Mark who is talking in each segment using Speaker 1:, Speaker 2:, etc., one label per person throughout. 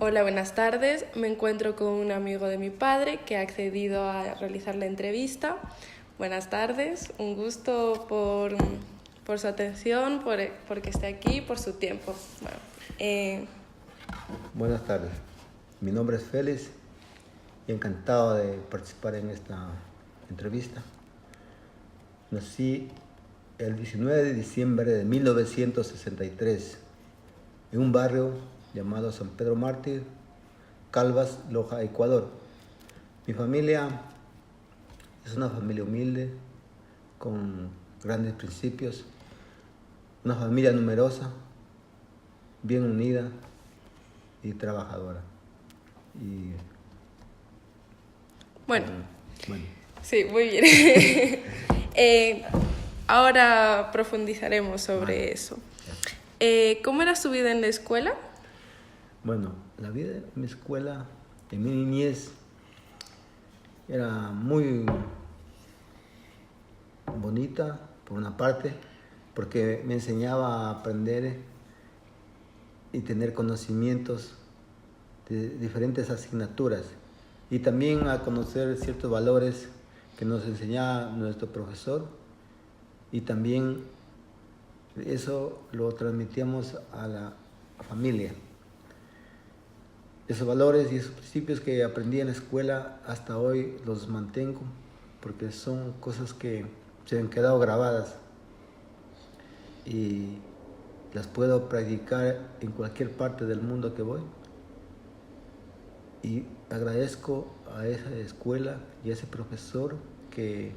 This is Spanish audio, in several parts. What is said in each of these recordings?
Speaker 1: Hola, buenas tardes. Me encuentro con un amigo de mi padre que ha accedido a realizar la entrevista. Buenas tardes, un gusto por su atención, porque esté aquí, por su tiempo.
Speaker 2: Buenas tardes, mi nombre es Félix y encantado de participar en esta entrevista. Nací el 19 de diciembre de 1963 en un barrio llamado San Pedro Mártir, Calvas, Loja, Ecuador. Mi familia es una familia humilde, con grandes principios, una familia numerosa, bien unida y trabajadora. Y
Speaker 1: Bueno,
Speaker 2: bueno,
Speaker 1: sí, muy bien. Ahora profundizaremos sobre eso. ¿Cómo era su vida en la escuela?
Speaker 2: Bueno, la vida en mi escuela, en mi niñez, era muy bonita, por una parte, porque me enseñaba a aprender y tener conocimientos de diferentes asignaturas y también a conocer ciertos valores que nos enseñaba nuestro profesor, y también eso lo transmitíamos a la familia. Esos valores y esos principios que aprendí en la escuela hasta hoy los mantengo, porque son cosas que se han quedado grabadas y las puedo practicar en cualquier parte del mundo que voy. Y agradezco a esa escuela y a ese profesor que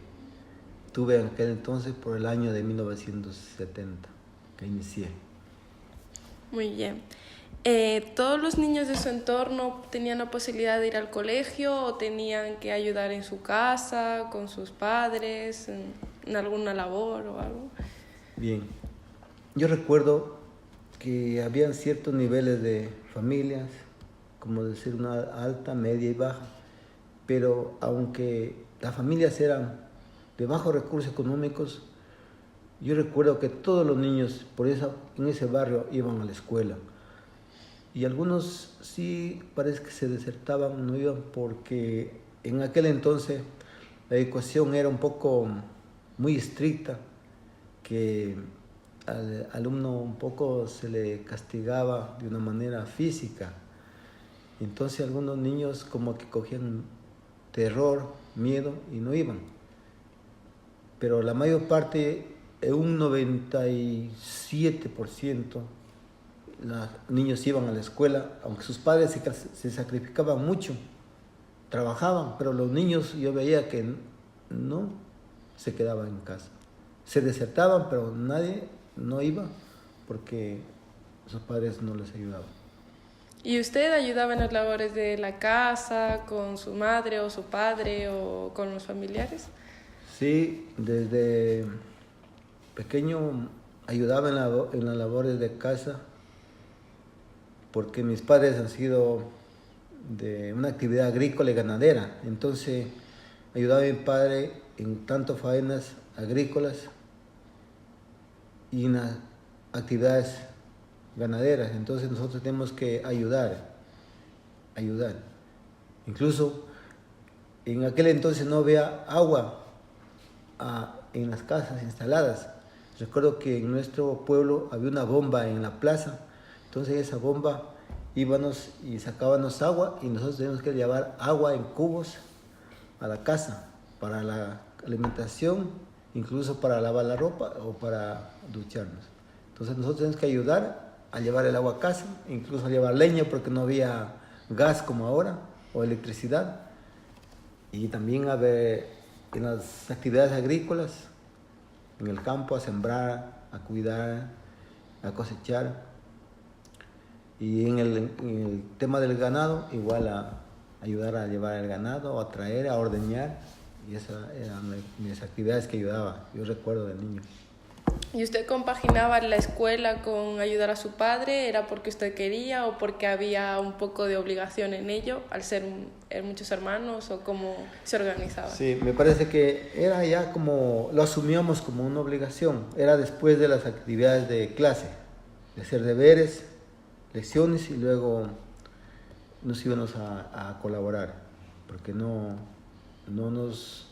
Speaker 2: tuve en aquel entonces, por el año de 1970 que inicié.
Speaker 1: Muy bien. ¿Todos los niños de su entorno tenían la posibilidad de ir al colegio o tenían que ayudar en su casa, con sus padres, en alguna labor o algo?
Speaker 2: Bien, yo recuerdo que habían ciertos niveles de familias, como decir una alta, media y baja, pero aunque las familias eran de bajos recursos económicos, yo recuerdo que todos los niños en ese barrio iban a la escuela. Y algunos sí parece que se desertaban, no iban, porque en aquel entonces la educación era un poco muy estricta, que al alumno un poco se le castigaba de una manera física. Entonces algunos niños como que cogían terror, miedo y no iban. Pero la mayor parte, un 97%, los niños iban a la escuela, aunque sus padres se sacrificaban mucho, trabajaban, pero los niños yo veía que no se quedaban en casa. Se desertaban, pero nadie no iba porque sus padres no les ayudaban.
Speaker 1: ¿Y usted ayudaba en las labores de la casa, con su madre o su padre o con los familiares?
Speaker 2: Sí, desde pequeño ayudaba en las labores de casa, porque mis padres han sido de una actividad agrícola y ganadera. Entonces ayudaba a mi padre en tanto faenas agrícolas y en las actividades ganaderas. Entonces nosotros tenemos que ayudar. Incluso en aquel entonces no había agua en las casas instaladas. Recuerdo que en nuestro pueblo había una bomba en la plaza. Entonces esa bomba íbamos y sacábamos agua, y nosotros teníamos que llevar agua en cubos a la casa para la alimentación, incluso para lavar la ropa o para ducharnos. Entonces nosotros tenemos que ayudar a llevar el agua a casa, incluso a llevar leña porque no había gas como ahora o electricidad, y también a ver en las actividades agrícolas, en el campo, a sembrar, a cuidar, a cosechar. Y en el tema del ganado, igual a ayudar a llevar el ganado, a traer, a ordeñar. Y esas eran mis actividades que ayudaba, yo recuerdo de niño.
Speaker 1: ¿Y usted compaginaba la escuela con ayudar a su padre? ¿Era porque usted quería o porque había un poco de obligación en ello, al ser muchos hermanos, o cómo se organizaba?
Speaker 2: Sí, me parece que era ya como, lo asumíamos como una obligación. Era después de las actividades de clase, de hacer deberes, lecciones, y luego nos íbamos a colaborar, porque nuestros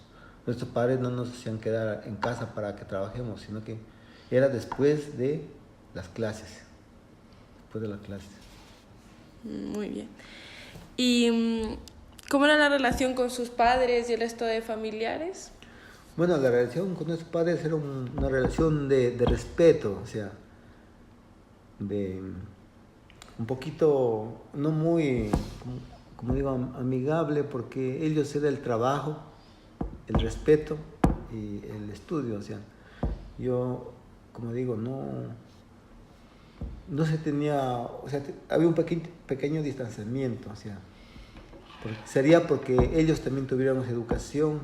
Speaker 2: padres no nos hacían quedar en casa para que trabajemos, sino que era después de las clases. Después de las clases.
Speaker 1: Muy bien. ¿Y cómo era la relación con sus padres y el resto de familiares?
Speaker 2: Bueno, la relación con nuestros padres era una relación de respeto, o sea, de un poquito, no muy, como digo, amigable, porque ellos era el trabajo, el respeto y el estudio, o sea, yo, como digo, no se tenía, o sea, había un pequeño distanciamiento, o sea, sería porque ellos también tuvieron educación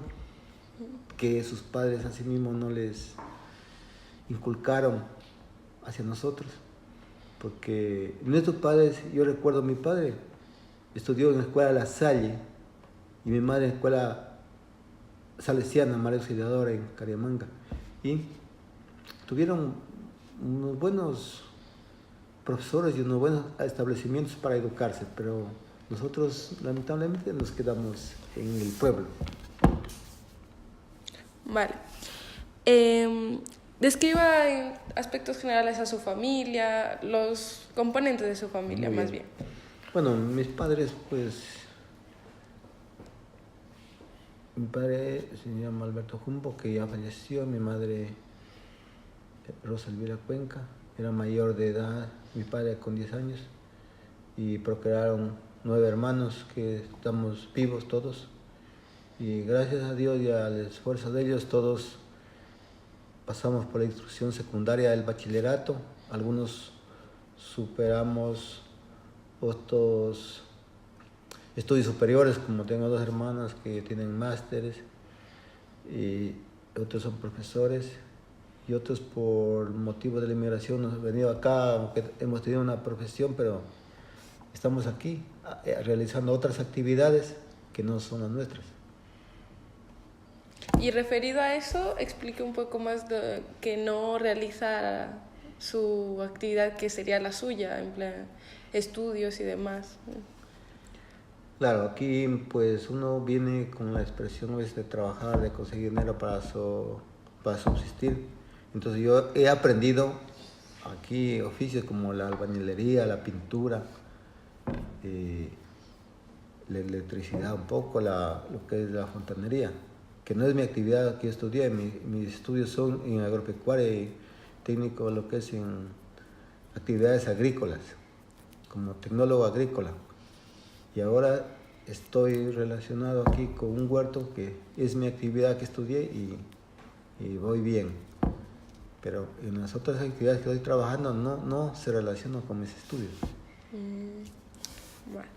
Speaker 2: que sus padres a sí mismos no les inculcaron hacia nosotros, porque nuestros padres, yo recuerdo mi padre estudió en la escuela La Salle y mi madre en la escuela salesiana María Auxiliadora en Cariamanga, y tuvieron unos buenos profesores y unos buenos establecimientos para educarse, pero nosotros lamentablemente nos quedamos en el pueblo.
Speaker 1: Vale. Describa en aspectos generales a su familia, los componentes de su familia, más bien.
Speaker 2: Bueno, mis padres, pues, mi padre se llama Alberto Jumbo, que ya falleció, mi madre Rosa Elvira Cuenca, era mayor de edad, mi padre con 10 años, y procrearon 9 hermanos que estamos vivos todos, y gracias a Dios y al esfuerzo de ellos todos pasamos por la instrucción secundaria del bachillerato, algunos superamos otros estudios superiores, como tengo 2 hermanas que tienen másteres, y otros son profesores, y otros por motivo de la inmigración nos han venido acá, aunque hemos tenido una profesión, pero estamos aquí realizando otras actividades que no son las nuestras.
Speaker 1: Y referido a eso, explique un poco más de que no realiza su actividad que sería la suya, en plan estudios y demás.
Speaker 2: Claro, aquí pues uno viene con la expresión a veces de trabajar, de conseguir dinero para subsistir. Entonces yo he aprendido aquí oficios como la albañilería, la pintura, la electricidad un poco, lo que es la fontanería, que no es mi actividad que yo estudié. Mis estudios son en agropecuaria y técnico, lo que es en actividades agrícolas, como tecnólogo agrícola. Y ahora estoy relacionado aquí con un huerto que es mi actividad que estudié y voy bien. Pero en las otras actividades que estoy trabajando no se relacionan con mis estudios.
Speaker 1: Bueno.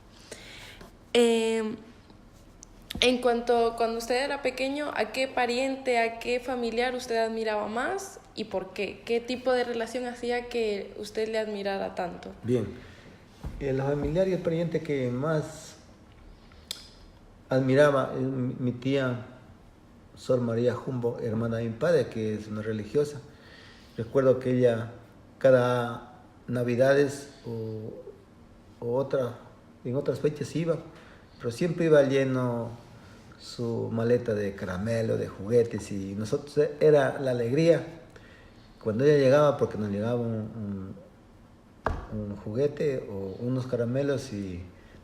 Speaker 1: En cuanto cuando usted era pequeño, ¿a qué pariente, a qué familiar usted admiraba más y por qué? ¿Qué tipo de relación hacía que usted le admirara tanto?
Speaker 2: Bien, el familiar y el pariente que más admiraba es mi tía Sor María Jumbo, hermana de mi padre, que es una religiosa. Recuerdo que ella cada Navidades en otras fechas iba, pero siempre iba lleno su maleta de caramelo, de juguetes, y nosotros era la alegría cuando ella llegaba, porque nos llegaba un juguete o unos caramelos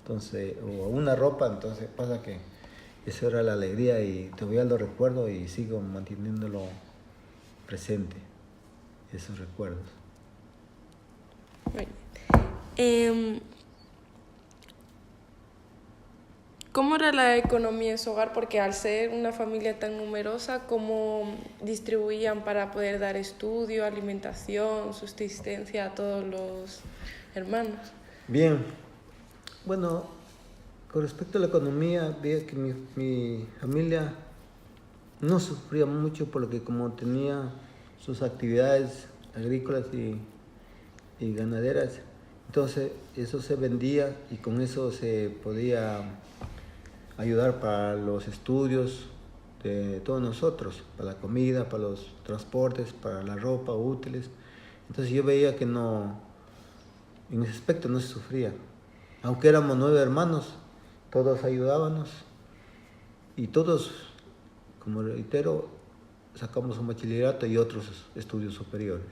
Speaker 2: o una ropa. Entonces pasa que eso era la alegría y todavía lo recuerdo y sigo manteniéndolo presente, esos recuerdos.
Speaker 1: Bueno. ¿Cómo era la economía en su hogar? Porque al ser una familia tan numerosa, ¿cómo distribuían para poder dar estudio, alimentación, subsistencia a todos los hermanos?
Speaker 2: Bien, bueno, con respecto a la economía, veía que mi familia no sufría mucho porque como tenía sus actividades agrícolas y ganaderas, entonces eso se vendía y con eso se podía ayudar para los estudios de todos nosotros, para la comida, para los transportes, para la ropa, útiles. Entonces yo veía que en ese aspecto no se sufría. Aunque éramos 9 hermanos, todos ayudábamos y todos, como reitero, sacamos un bachillerato y otros estudios superiores.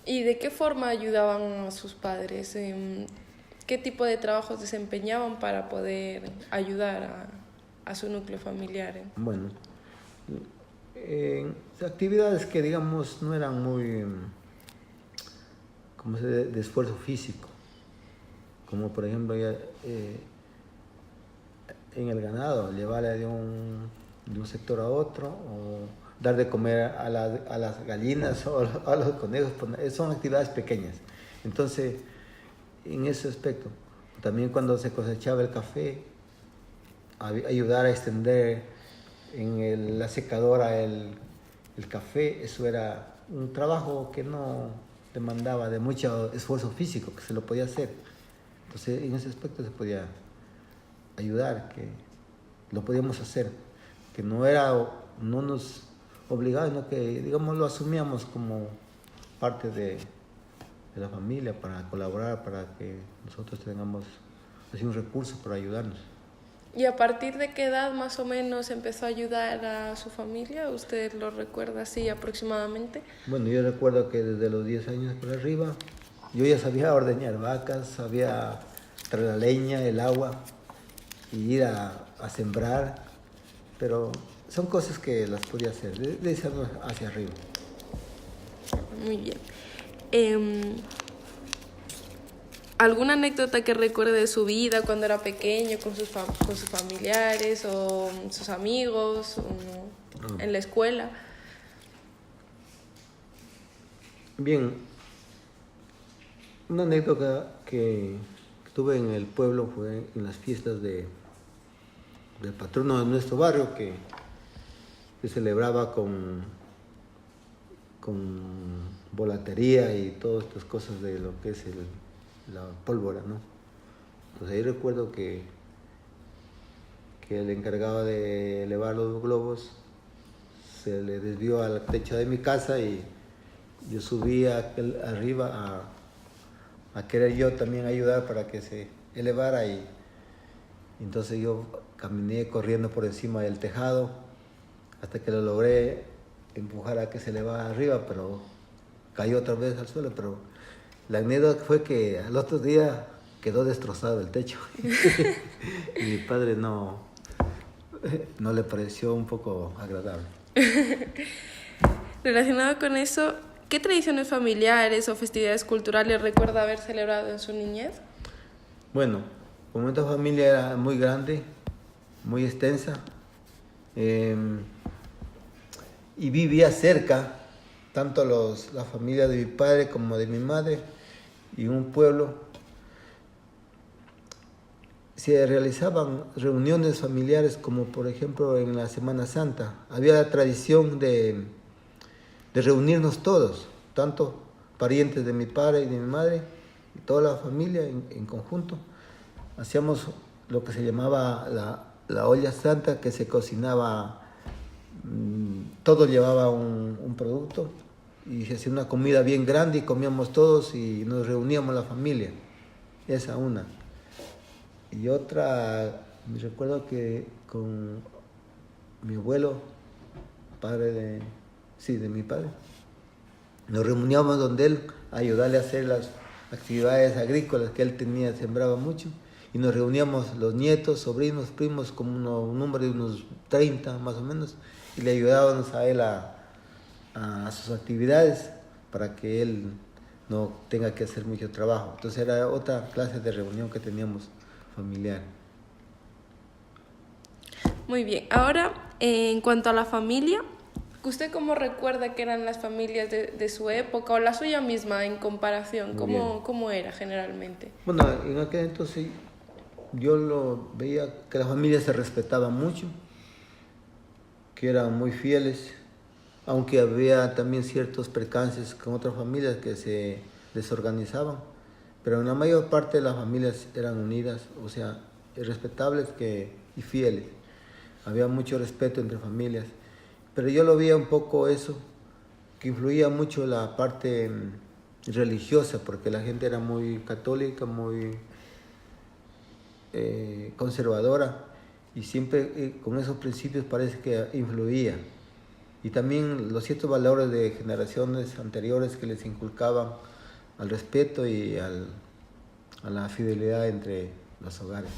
Speaker 1: ¿Y de qué forma ayudaban a sus padres? ¿Qué tipo de trabajos desempeñaban para poder ayudar a su núcleo familiar?
Speaker 2: Bueno, actividades que digamos no eran muy de esfuerzo físico, como por ejemplo en el ganado, llevarle de un sector a otro, o dar de comer a las gallinas o a los conejos, son actividades pequeñas. Entonces, en ese aspecto, también cuando se cosechaba el café, ayudar a extender en la secadora el café, eso era un trabajo que no demandaba de mucho esfuerzo físico, que se lo podía hacer. Entonces, en ese aspecto se podía ayudar, que lo podíamos hacer, que no nos obligaba, sino que, digamos, lo asumíamos como parte de la familia para colaborar, para que nosotros tengamos así un recurso para ayudarnos.
Speaker 1: ¿Y a partir de qué edad más o menos empezó a ayudar a su familia? ¿Usted lo recuerda así aproximadamente?
Speaker 2: Bueno, yo recuerdo que desde los 10 años por arriba, yo ya sabía ordeñar vacas, sabía traer la leña, el agua, y ir a sembrar, pero son cosas que las podía hacer, de ese hacia arriba.
Speaker 1: Muy bien. ¿Alguna anécdota que recuerde de su vida cuando era pequeño, con sus familiares o sus amigos, o en la escuela?
Speaker 2: Bien, una anécdota que tuve en el pueblo fue en las fiestas del patrono de nuestro barrio, que se celebraba con volatería y todas estas cosas de lo que es la pólvora, ¿no? Entonces ahí recuerdo que el encargado de elevar los globos se le desvió al techo de mi casa y yo subí arriba a querer yo también ayudar para que se elevara, y entonces yo caminé corriendo por encima del tejado hasta que lo logré empujar a que se elevara arriba, pero cayó otra vez al suelo. Pero la anécdota fue que al otro día quedó destrozado el techo y mi padre no le pareció un poco agradable.
Speaker 1: Relacionado con eso, ¿qué tradiciones familiares o festividades culturales recuerda haber celebrado en su niñez?
Speaker 2: Bueno, como esta familia era muy grande, muy extensa, y vivía cerca, tanto la familia de mi padre como de mi madre, y un pueblo, se realizaban reuniones familiares, como por ejemplo en la Semana Santa. Había la tradición de reunirnos todos, tanto parientes de mi padre y de mi madre, y toda la familia en conjunto. Hacíamos lo que se llamaba la olla santa, que se cocinaba, todo llevaba un producto, y se hacía una comida bien grande y comíamos todos y nos reuníamos la familia. Esa una. Y otra, me recuerdo que con mi abuelo, padre de mi padre, nos reuníamos donde él, a ayudarle a hacer las actividades agrícolas que él tenía, sembraba mucho, y nos reuníamos los nietos, sobrinos, primos, como un número de unos 30 más o menos, y le ayudábamos a él a sus actividades para que él no tenga que hacer mucho trabajo. Entonces era otra clase de reunión que teníamos familiar.
Speaker 1: Muy bien. Ahora, en cuanto a la familia, ¿usted cómo recuerda que eran las familias de su época o la suya misma en comparación? ¿Cómo era generalmente?
Speaker 2: Bueno, en aquel entonces yo lo veía que las familias se respetaban mucho, que eran muy fieles, aunque había también ciertos percances con otras familias que se desorganizaban, pero en la mayor parte de las familias eran unidas, o sea, respetables y fieles. Había mucho respeto entre familias, pero yo lo veía un poco eso, que influía mucho la parte religiosa, porque la gente era muy católica, muy conservadora, y siempre con esos principios parece que influía. Y también los ciertos valores de generaciones anteriores que les inculcaban al respeto y a la fidelidad entre los hogares.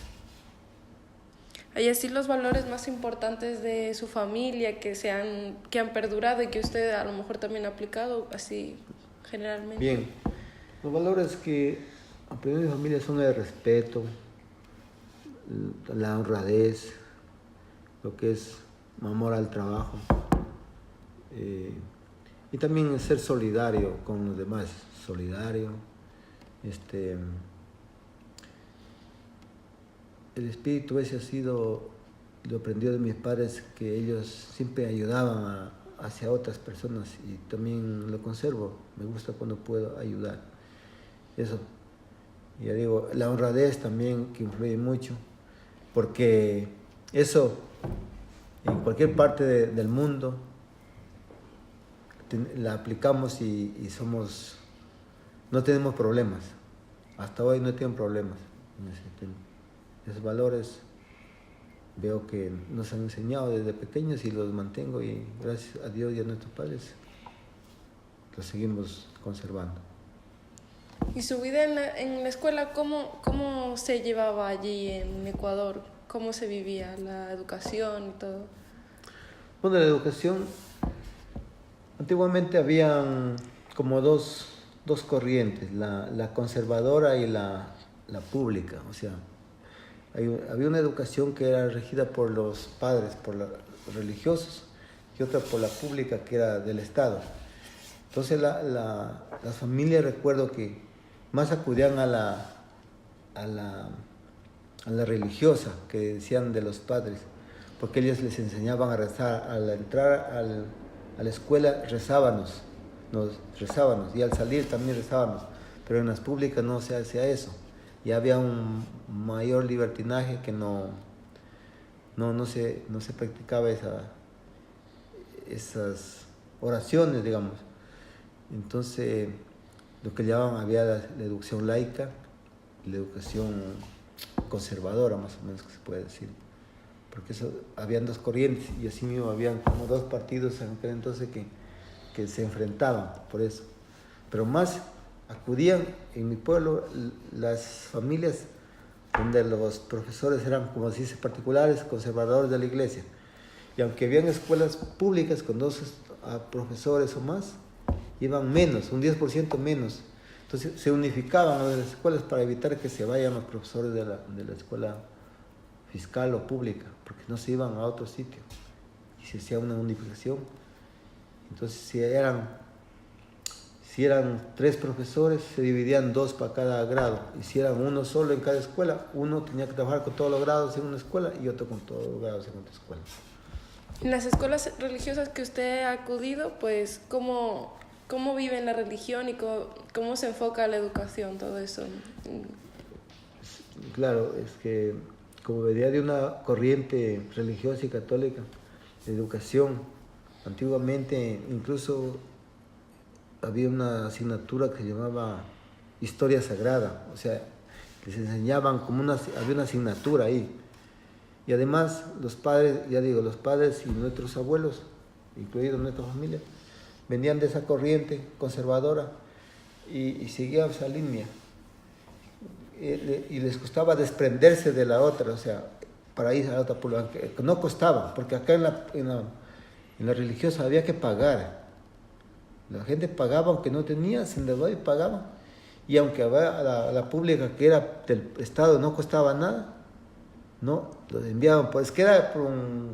Speaker 1: Hay así los valores más importantes de su familia que han perdurado y que usted a lo mejor también ha aplicado así generalmente.
Speaker 2: Bien, los valores que aprendí de mi familia son el respeto, la honradez, lo que es amor al trabajo, y también ser solidario con los demás, solidario. El espíritu ese ha sido, lo aprendió de mis padres, que ellos siempre ayudaban hacia otras personas, y también lo conservo. Me gusta cuando puedo ayudar. Eso, ya digo, la honradez también, que influye mucho, porque eso en cualquier parte del mundo la aplicamos y no tenemos problemas. Hasta hoy no tengo problemas en ese tema. Esos valores veo que nos han enseñado desde pequeños y los mantengo, y gracias a Dios y a nuestros padres los seguimos conservando.
Speaker 1: ¿Y su vida en la escuela, cómo se llevaba allí en Ecuador? ¿Cómo se vivía la educación y todo?
Speaker 2: Bueno, la educación, antiguamente habían como dos corrientes, la conservadora y la pública. O sea, había una educación que era regida por los padres, por los religiosos, y otra por la pública, que era del Estado. Entonces las familias, recuerdo que más acudían a la religiosa, que decían de los padres, porque ellos les enseñaban a rezar. Al entrar a la escuela rezábamos, y al salir también rezábamos, pero en las públicas no se hacía eso. Y había un mayor libertinaje, que no se practicaba esas oraciones, digamos. Entonces, lo que llamaban, había la educación laica y la educación conservadora, más o menos, que se puede decir. Porque habían dos corrientes, y así mismo habían como dos partidos en aquel entonces que se enfrentaban por eso. Pero más acudían en mi pueblo las familias donde los profesores eran, como se dice, particulares, conservadores de la iglesia. Y aunque habían escuelas públicas con dos profesores o más, iban menos, un 10% menos. Entonces se unificaban las escuelas para evitar que se vayan los profesores de la escuela fiscal o pública, porque no se iban a otro sitio. Y se hacía una unificación. Entonces, si eran 3 profesores, se dividían 2 para cada grado. Y si eran uno solo en cada escuela, uno tenía que trabajar con todos los grados en una escuela y otro con todos los grados en otra escuela.
Speaker 1: En las escuelas religiosas que usted ha acudido, pues, ¿cómo viven la religión y cómo se enfoca la educación, todo eso?
Speaker 2: Claro, es que como venía de una corriente religiosa y católica, de educación, antiguamente incluso había una asignatura que se llamaba Historia Sagrada. O sea, les enseñaban había una asignatura ahí. Y además los padres, ya digo, los padres y nuestros abuelos, incluidos nuestra familia, venían de esa corriente conservadora y seguían esa línea. Y les costaba desprenderse de la otra, o sea, para ir a la otra pulga, que no costaba, porque acá en la religiosa había que pagar. La gente pagaba, aunque no tenía, se endeudaba y pagaba. Y aunque la pública, que era del Estado, no costaba nada, no, los enviaban, pues que era por un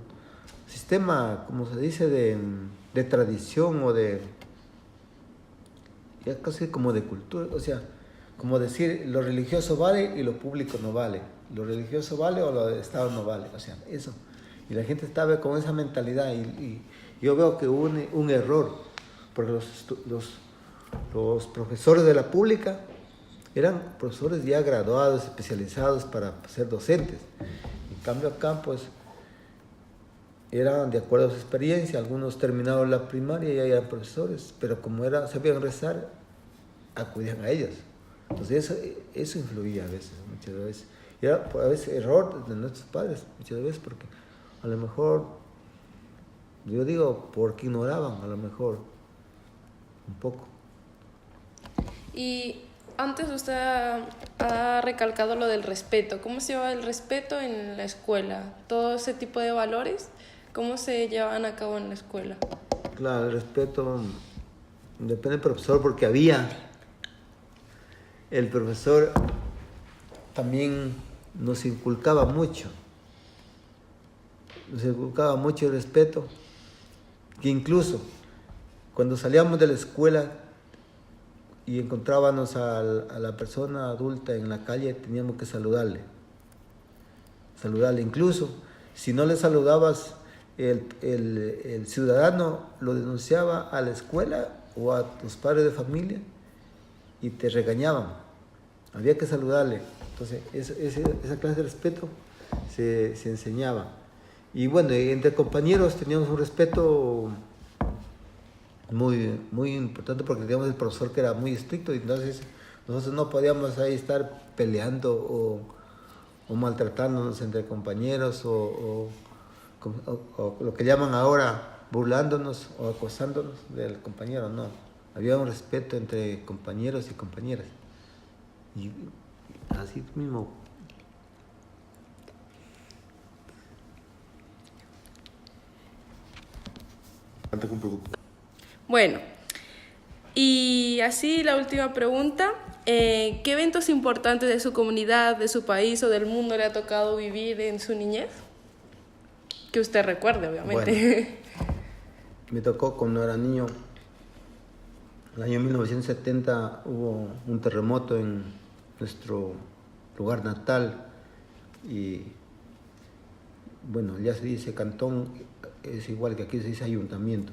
Speaker 2: sistema, como se dice, de tradición, o ya casi como de cultura. O sea, como decir, lo religioso vale y lo público no vale. Lo religioso vale o lo del Estado no vale. O sea, eso. Y la gente estaba con esa mentalidad, y yo veo que hubo un error, porque los profesores de la pública eran profesores ya graduados, especializados para ser docentes. En cambio acá, pues, eran de acuerdo a su experiencia. Algunos terminaron la primaria y ya eran profesores, pero como sabían rezar, acudían a ellos. Entonces eso influía a veces, muchas veces. Y era a veces error de nuestros padres, muchas veces, porque a lo mejor, yo digo, porque ignoraban, a lo mejor, un poco.
Speaker 1: Y antes usted ha recalcado lo del respeto. ¿Cómo se lleva el respeto en la escuela? Todo ese tipo de valores, ¿cómo se llevan a cabo en la escuela?
Speaker 2: Claro, el respeto depende del profesor, porque el profesor también nos inculcaba mucho el respeto, que incluso cuando salíamos de la escuela y encontrábamos a la persona adulta en la calle, teníamos que saludarle. Incluso si no le saludabas, el ciudadano lo denunciaba a la escuela o a tus padres de familia y te regañaban. Había que saludarle. Entonces esa clase de respeto se enseñaba. Y bueno, entre compañeros teníamos un respeto muy, muy importante, porque teníamos el profesor que era muy estricto, y entonces nosotros no podíamos ahí estar peleando o maltratándonos entre compañeros o lo que llaman ahora burlándonos o acosándonos del compañero. No, había un respeto entre compañeros y compañeras, y así mismo.
Speaker 1: Bueno, y así la última pregunta. ¿Qué eventos importantes de su comunidad, de su país o del mundo le ha tocado vivir en su niñez? Que usted recuerde, obviamente.
Speaker 2: Bueno, me tocó cuando era niño. En el año 1970 hubo un terremoto en nuestro lugar natal, y bueno, ya se dice cantón, es igual que aquí se dice ayuntamiento.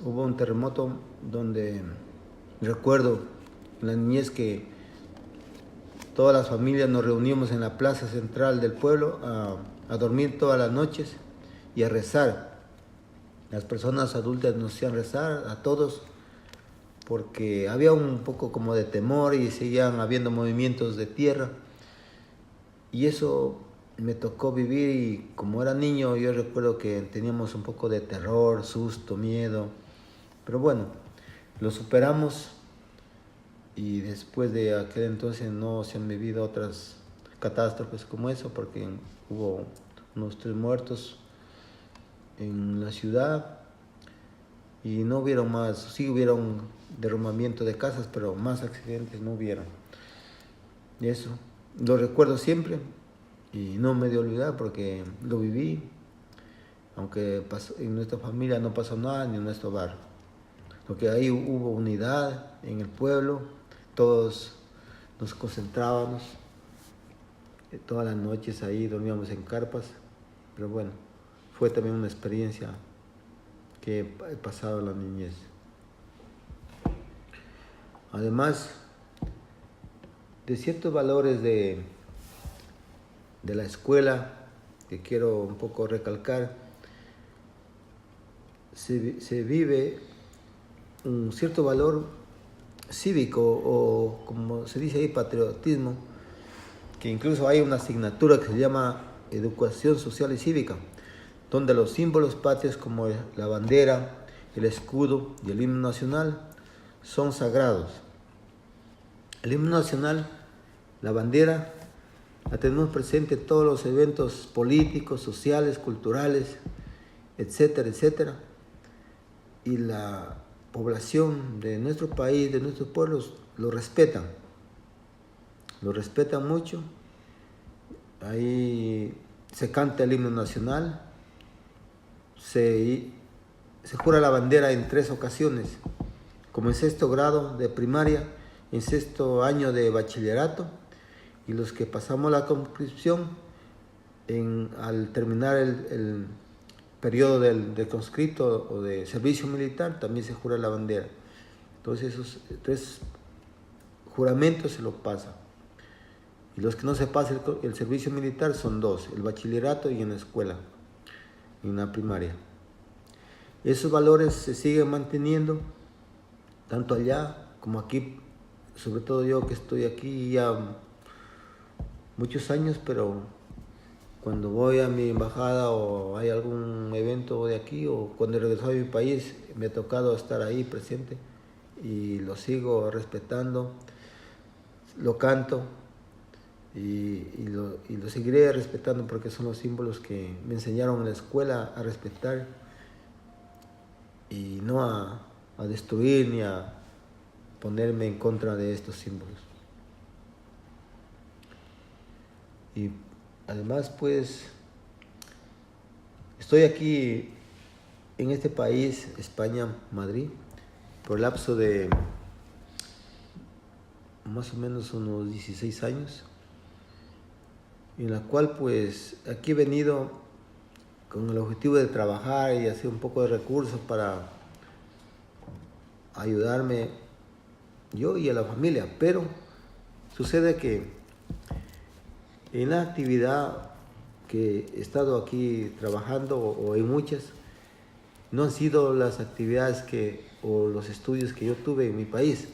Speaker 2: Hubo un terremoto donde recuerdo en la niñez que todas las familias nos reuníamos en la plaza central del pueblo a dormir todas las noches y a rezar. Las personas adultas nos hacían rezar a todos, porque había un poco como de temor y seguían habiendo movimientos de tierra. Y eso me tocó vivir, y como era niño yo recuerdo que teníamos un poco de terror, susto, miedo. Pero bueno, lo superamos, y después de aquel entonces no se han vivido otras catástrofes como eso, porque hubo unos 3 muertos en la ciudad y no hubieron más. Sí hubieron derrumbamiento de casas, pero más accidentes no hubieron. Y eso lo recuerdo siempre y no me dio olvidar, porque lo viví, aunque en nuestra familia no pasó nada, ni en nuestro barrio. Porque ahí hubo unidad en el pueblo, todos nos concentrábamos, todas las noches ahí dormíamos en carpas. Pero bueno, fue también una experiencia que he pasado en la niñez. Además de ciertos valores de la escuela que quiero un poco recalcar, se vive un cierto valor cívico, o como se dice ahí, patriotismo, que incluso hay una asignatura que se llama Educación Social y Cívica, donde los símbolos patrios como la bandera, el escudo y el himno nacional son sagrados. El himno nacional, la bandera, la tenemos presente en todos los eventos políticos, sociales, culturales, etcétera, etcétera. Y la población de nuestro país, de nuestros pueblos, lo respetan mucho. Ahí se canta el himno nacional, se jura la bandera en 3 ocasiones, como en 6º grado de primaria, en 6º año de bachillerato, y los que pasamos la conscripción, al terminar el periodo del conscripto o de servicio militar, también se jura la bandera. Entonces esos 3 juramentos se los pasan. Y los que no se pasan el servicio militar son 2, el bachillerato y en la escuela, en la primaria. Esos valores se siguen manteniendo tanto allá como aquí, sobre todo yo que estoy aquí ya muchos años, pero cuando voy a mi embajada o hay algún evento de aquí o cuando regreso a mi país, me ha tocado estar ahí presente y lo sigo respetando, lo canto y lo seguiré respetando porque son los símbolos que me enseñaron en la escuela a respetar y no a destruir ni a ponerme en contra de estos símbolos. Y además, pues, estoy aquí en este país, España, Madrid, por el lapso de más o menos unos 16 años, en la cual, pues, aquí he venido con el objetivo de trabajar y hacer un poco de recursos para ayudarme yo y a la familia, pero sucede que en la actividad que he estado aquí trabajando o en muchas, no han sido las actividades o los estudios que yo tuve en mi país.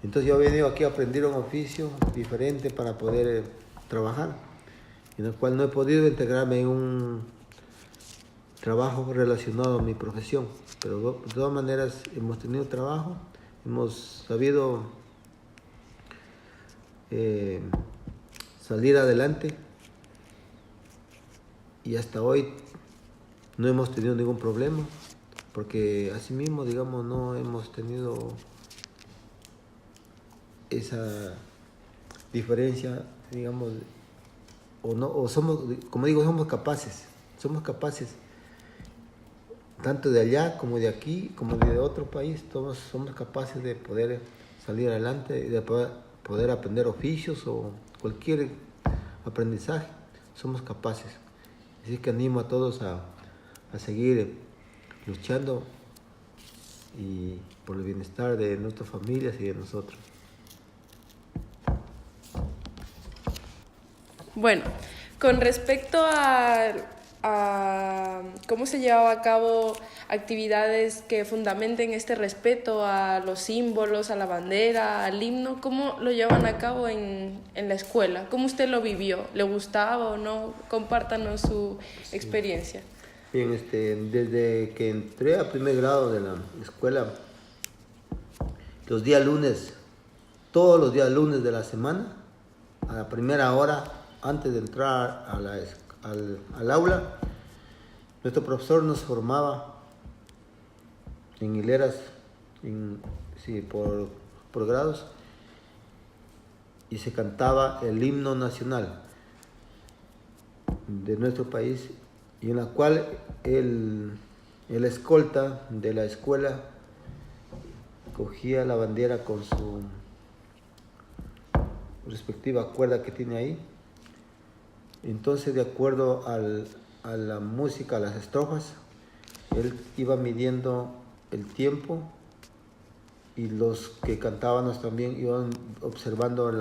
Speaker 2: Entonces yo he venido aquí a aprender un oficio diferente para poder trabajar, en el cual no he podido integrarme en un trabajo relacionado a mi profesión, pero de todas maneras hemos tenido trabajo, hemos sabido salir adelante y hasta hoy no hemos tenido ningún problema, porque asimismo, digamos, no hemos tenido esa diferencia, digamos, o no, o somos, como digo, somos capaces tanto de allá como de aquí, como de otro país, todos somos capaces de poder salir adelante y de poder aprender oficios o cualquier aprendizaje, somos capaces. Así que animo a todos a seguir luchando y por el bienestar de nuestras familias y de nosotros.
Speaker 1: Bueno, con respecto a cómo se llevaba a cabo actividades que fundamenten este respeto a los símbolos, a la bandera, al himno, ¿cómo lo llevan a cabo en la escuela? ¿Cómo usted lo vivió? ¿Le gustaba o no? Compártanos su experiencia.
Speaker 2: Bien, desde que entré a primer grado de la escuela, los días lunes, todos los días lunes de la semana, a la primera hora, antes de entrar al aula, nuestro profesor nos formaba en hileras, por grados, y se cantaba el himno nacional de nuestro país, y en la cual el escolta de la escuela cogía la bandera con su respectiva cuerda que tiene ahí. Entonces, de acuerdo a la música, a las estrofas, él iba midiendo el tiempo y los que cantábamos también iban observando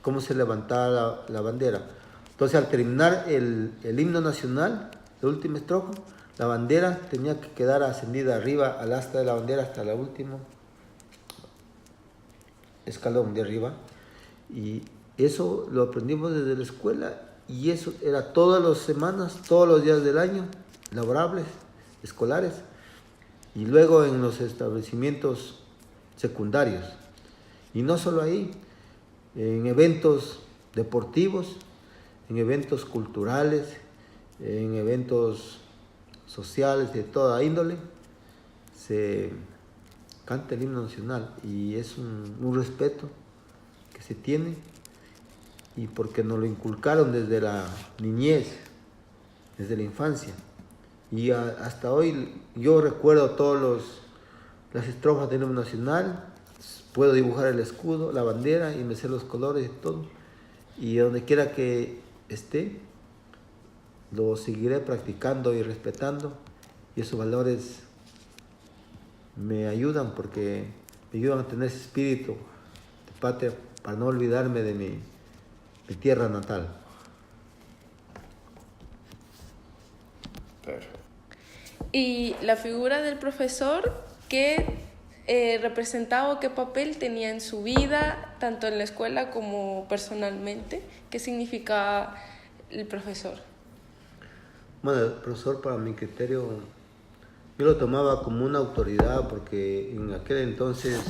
Speaker 2: cómo se levantaba la bandera. Entonces, al terminar el himno nacional, la última estrofa, la bandera tenía que quedar ascendida arriba al asta de la bandera hasta el último escalón de arriba. Y eso lo aprendimos desde la escuela. Y eso era todas las semanas, todos los días del año, laborables, escolares, y luego en los establecimientos secundarios. Y no solo ahí, en eventos deportivos, en eventos culturales, en eventos sociales de toda índole, se canta el himno nacional y es un respeto que se tiene. Y porque nos lo inculcaron desde la niñez, desde la infancia. Y hasta hoy yo recuerdo todas las estrofas del himno nacional, puedo dibujar el escudo, la bandera y me sé los colores y todo. Y donde quiera que esté, lo seguiré practicando y respetando. Y esos valores me ayudan porque me ayudan a tener ese espíritu de patria para no olvidarme de mi tierra natal.
Speaker 1: Y la figura del profesor, ¿qué representaba o qué papel tenía en su vida, tanto en la escuela como personalmente? ¿Qué significaba el profesor?
Speaker 2: Bueno, el profesor, para mi criterio, yo lo tomaba como una autoridad porque en aquel entonces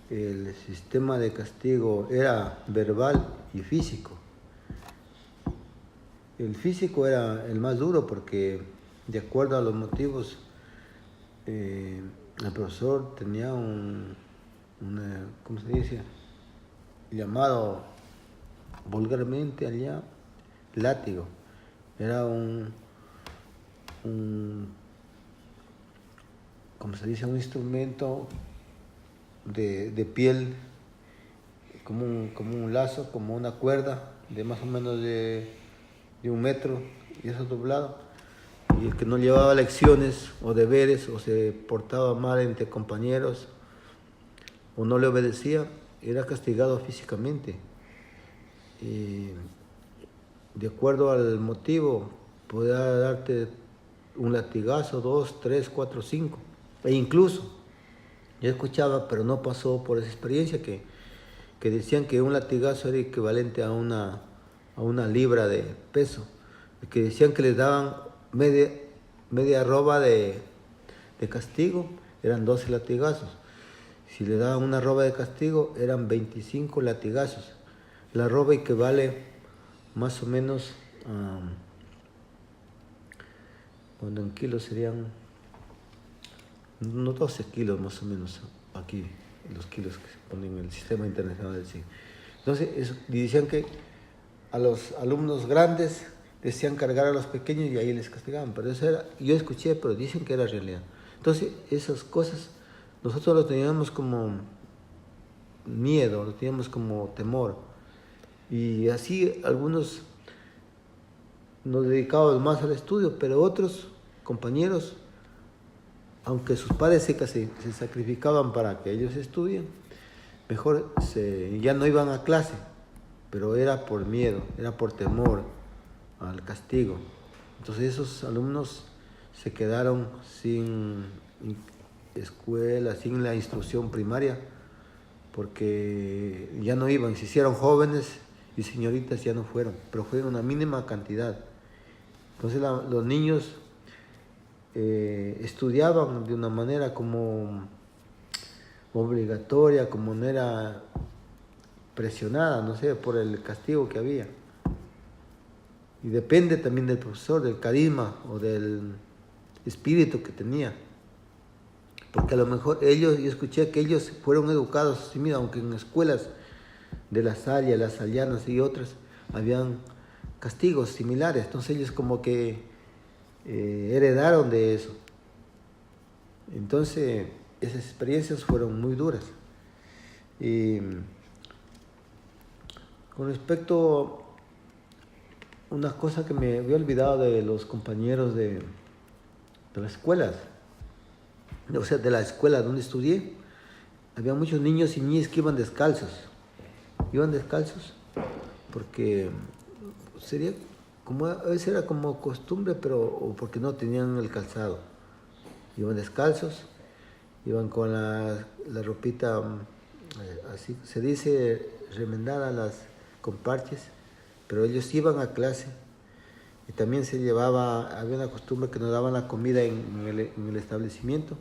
Speaker 2: el sistema de castigo era verbal y físico. El físico era el más duro porque, de acuerdo a los motivos, el profesor tenía ¿cómo se dice? Llamado vulgarmente allá látigo. Era ¿cómo se dice? Un instrumento de piel, como un lazo, como una cuerda de más o menos de 1 metro, y eso doblado. Y el que no llevaba lecciones o deberes o se portaba mal entre compañeros o no le obedecía, era castigado físicamente. Y de acuerdo al motivo, podía darte un latigazo, 2, 3, 4, 5. E incluso, yo escuchaba, pero no pasó por esa experiencia, que decían que un latigazo era equivalente a una libra de peso. Que decían que les daban media arroba de castigo, eran 12 latigazos. Si le daban una arroba de castigo, eran 25 latigazos. La arroba equivale más o menos, cuando en kilos serían unos 12 kilos más o menos, aquí los kilos que se ponen en el sistema internacional del CIG. Entonces, decían que a los alumnos grandes decían cargar a los pequeños y ahí les castigaban, pero eso era, yo escuché, pero dicen que era realidad. Entonces, esas cosas nosotros lo teníamos como miedo, lo teníamos como temor, y así algunos nos dedicábamos más al estudio, pero otros compañeros, aunque sus padres se sacrificaban para que ellos estudien, mejor ya no iban a clase, pero era por miedo, era por temor al castigo. Entonces esos alumnos se quedaron sin escuela, sin la instrucción primaria, porque ya no iban, se hicieron jóvenes y señoritas ya no fueron, pero fue una mínima cantidad. Entonces los niños estudiaban de una manera como obligatoria, como manera presionada, no sé, por el castigo que había. Y depende también del profesor, del carisma o del espíritu que tenía. Porque a lo mejor yo escuché que ellos fueron educados así mismo, aunque en escuelas de La Salle, Las Sallanas y otras, habían castigos similares. Entonces ellos como que heredaron de eso. Entonces esas experiencias fueron muy duras. Y con respecto a una cosa que me había olvidado de los compañeros de las escuelas, o sea, de la escuela donde estudié, había muchos niños y niñas que iban descalzos. Iban descalzos porque sería como, a veces era como costumbre, pero o porque no tenían el calzado. Iban descalzos, iban con la ropita, así se dice, remendada, con parches, pero ellos iban a clase. Y también había una costumbre que nos daban la comida en el establecimiento.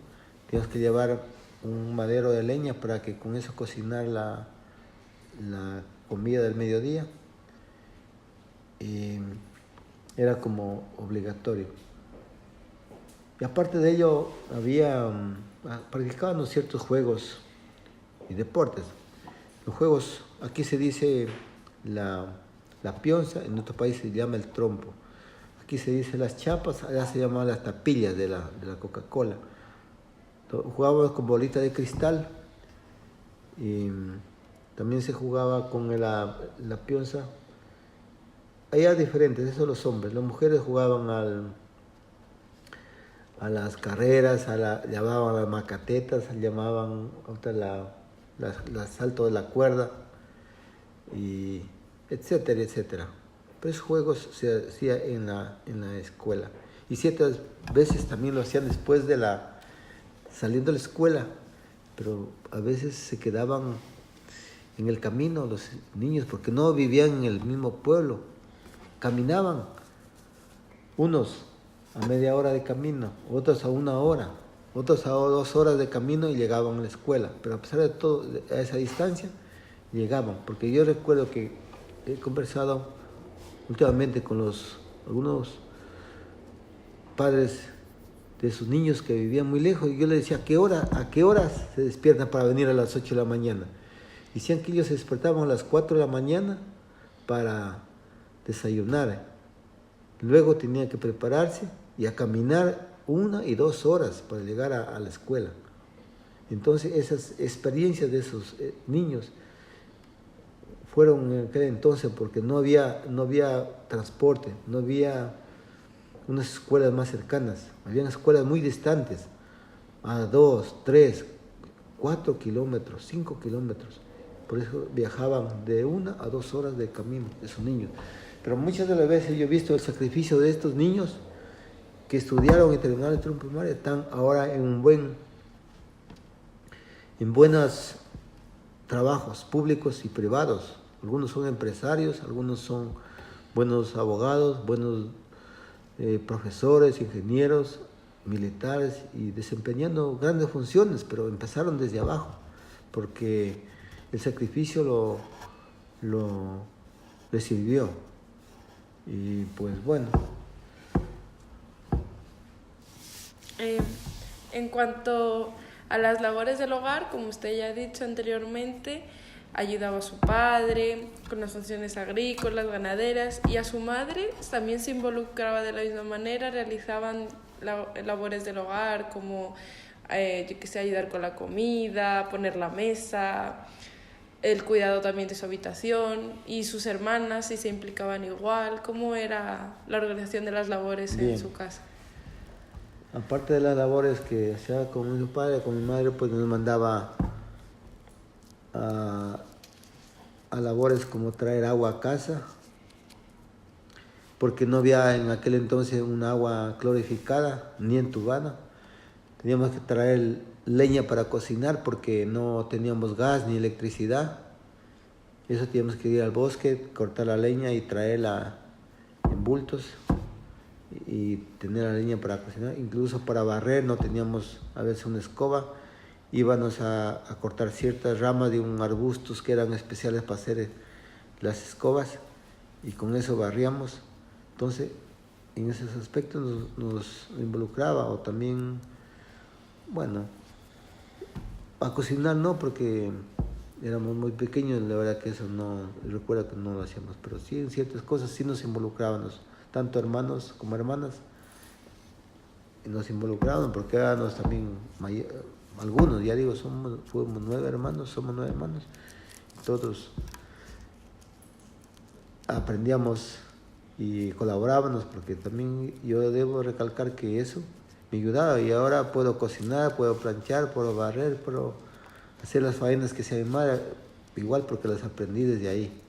Speaker 2: Teníamos que llevar un madero de leña para que con eso cocinar la comida del mediodía. Y era como obligatorio. Y aparte de ello, practicaban ciertos juegos y deportes. Los juegos, aquí se dice la pionza, en otro país se llama el trompo. Aquí se dice las chapas, allá se llaman las tapillas de la Coca-Cola. Jugábamos con bolitas de cristal y también se jugaba con la pionza. Allá diferentes, eso los hombres. Las mujeres jugaban a las carreras, llamaban a las macatetas, llamaban el salto de la cuerda, y etcétera, etcétera. Pero esos juegos se hacían en la escuela. Y ciertas veces también lo hacían después saliendo de la escuela. pero a veces se quedaban en el camino los niños porque no vivían en el mismo pueblo, caminaban, unos a media hora de camino, otros a 1 hora, otros a 2 horas de camino y llegaban a la escuela, pero a pesar de todo, a esa distancia, llegaban, porque yo recuerdo que he conversado últimamente con algunos padres de sus niños que vivían muy lejos, y yo les decía, ¿a qué horas se despiertan para venir a las 8 de la mañana? Decían que ellos se despertaban a las 4 de la mañana para desayunar. Luego tenían que prepararse y a caminar 1 y 2 horas para llegar a la escuela. Entonces esas experiencias de esos niños fueron en aquel entonces porque no había transporte, no había unas escuelas más cercanas, habían escuelas muy distantes, a 2, 3, 4 kilómetros, 5 kilómetros. Por eso viajaban de 1 a 2 horas de camino, esos niños. Pero muchas de las veces yo he visto el sacrificio de estos niños que estudiaron y terminaron el tronco primario, están ahora en buenos trabajos públicos y privados. Algunos son empresarios, algunos son buenos abogados, buenos profesores, ingenieros, militares y desempeñando grandes funciones, pero empezaron desde abajo porque el sacrificio les sirvió. Y pues bueno.
Speaker 1: En cuanto a las labores del hogar, como usted ya ha dicho anteriormente, ayudaba a su padre con las funciones agrícolas, ganaderas, y a su madre también se involucraba de la misma manera, realizaban labores del hogar como ayudar con la comida, poner la mesa, el cuidado también de su habitación, y sus hermanas si se implicaban igual. ¿Cómo era la organización de las labores
Speaker 2: Bien.
Speaker 1: en su casa?
Speaker 2: Aparte de las labores que hacía con mi padre, con mi madre, pues nos mandaba a labores como traer agua a casa, porque no había en aquel entonces un agua clorificada ni entubada. Teníamos que traer leña para cocinar porque no teníamos gas ni electricidad. Eso teníamos que ir al bosque, cortar la leña y traerla en bultos y tener la leña para cocinar. Incluso para barrer no teníamos a veces una escoba. Íbamos a cortar ciertas ramas de un arbustos que eran especiales para hacer las escobas y con eso barríamos. Entonces, en esos aspectos nos involucraba, o también, bueno, a cocinar no, porque éramos muy pequeños, la verdad que eso no, recuerdo que no lo hacíamos, pero sí en ciertas cosas sí nos involucrábamos, tanto hermanos como hermanas, y nos involucraban porque éramos también algunos, ya digo, fuimos 9 hermanos, somos 9 hermanos, todos aprendíamos y colaborábamos, porque también yo debo recalcar que eso me ayudaba, y ahora puedo cocinar, puedo planchar, puedo barrer, puedo hacer las faenas que sea mi madre, igual porque las aprendí desde ahí.